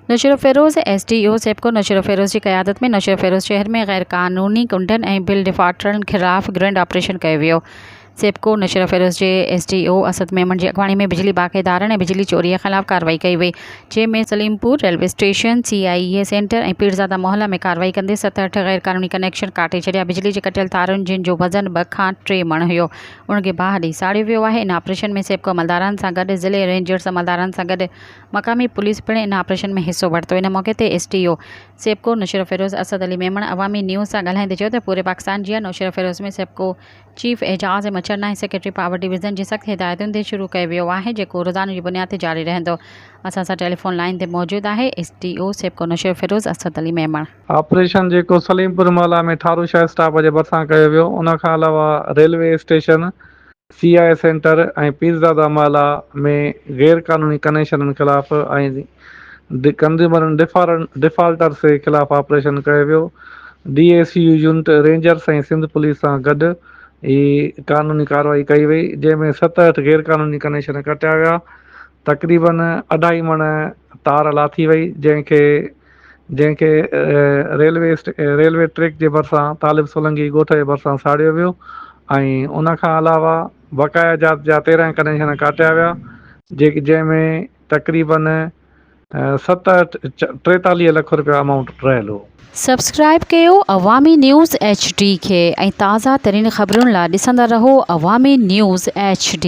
नशर Firoz SDO सेप्को नशर Firoz की क़यादत में नशर फ़िरोज़ शहर में गैर क़ानूनी कुंडनि ऐं बिल डिफाल्टरनि ख़िलाफ़ ग्रैंड ऑपरेशन कयो वियो। सेप्को नशर फ़िरोज़ जे SDO असद मेमन जी अॻवानी में बिजली बाक़ीदारनि ऐं बिजली चोरीअ ख़िलाफ़ कार्रवाई कई वई, जंहिंमें Salimpur railway station CIE centre ऐं पीरज़ादा मोहल्ला में कार्रवाई कंदे 7-8 गैर क़ानूनी कनेक्शन काटे छॾिया। बिजली जे कटियल तारुनि जिन जो वज़न 2 खां 3 मण हुयो, उनखे बाहि ॾेई साड़ियो वियो आहे। इन ऑपरेशन में सेप्को अमलदारनि सां गॾु ज़िले रेंजर्स अमलदारनि सां गॾु मक़ामी पुलिस पिणु इन ऑपरेशन में हिसो वरितो। इन मौक़े ते SDO सेप्को नशर फ़िरोज़ असद अली मेमन अवामी न्यूज़ सां ॻाल्हाईंदे चयो त पूरे पाकिस्तान जी नशर फ़िरोज़ में सेप्को चीफ एजाज़ मचरनाई सेक्रेटरी पावर डिवीज़न जी सख़्त हिदायतुनि ते शुरू कयो वियो आहे, जेको रोज़ाना जी बुनियाद ते जारी रहंदो। असां सां टेलीफोन लाइन ते मौजूदु आहे SDO सेप्को नशर फ़िरोज़ असद अली मेमन। ऑपरेशन जेको सलीमपुर मोहल्ला में थारू शाह स्टाफ जे भरिसां कयो वियो, उन खां अलावा रेलवे स्टेशन CI सेंटर ऐं पीरज़ादा मोहल्ला में गैर क़ानूनी कनेक्शननि ख़िलाफ़ ऐं कंज़्यूमर डिफाल्टर्स जे ख़िलाफ़ ऑपरेशन कयो वियो। DSU यूनिट रेंजर्स ऐं सिंध पुलिस सां गॾु ही क़ानूनी कार्रवाई कई वई, जंहिंमें 7-8 गैर क़ानूनी कनेक्शन कटिया विया। तक़रीबन 2.5 मण तार लाथी वई, जंहिंखे रेलवे ट्रैक जे भरिसां तालिब सोलंगी ॻोठ जे भरिसां साड़ियो वियो ऐं उन खां अलावा बक़ाया जात जा 13 कनेक्शन काटिया विया, जंहिंमें तक़रीबन 43 लख रुपया अमाउंट रहियल हो। सब्सक्राइब कयो अवामी न्यूज़ HD खे ऐं ताज़ा तरीन ख़बरुनि लाइ ॾिसंदा रहो अवामी न्यूज़ HD।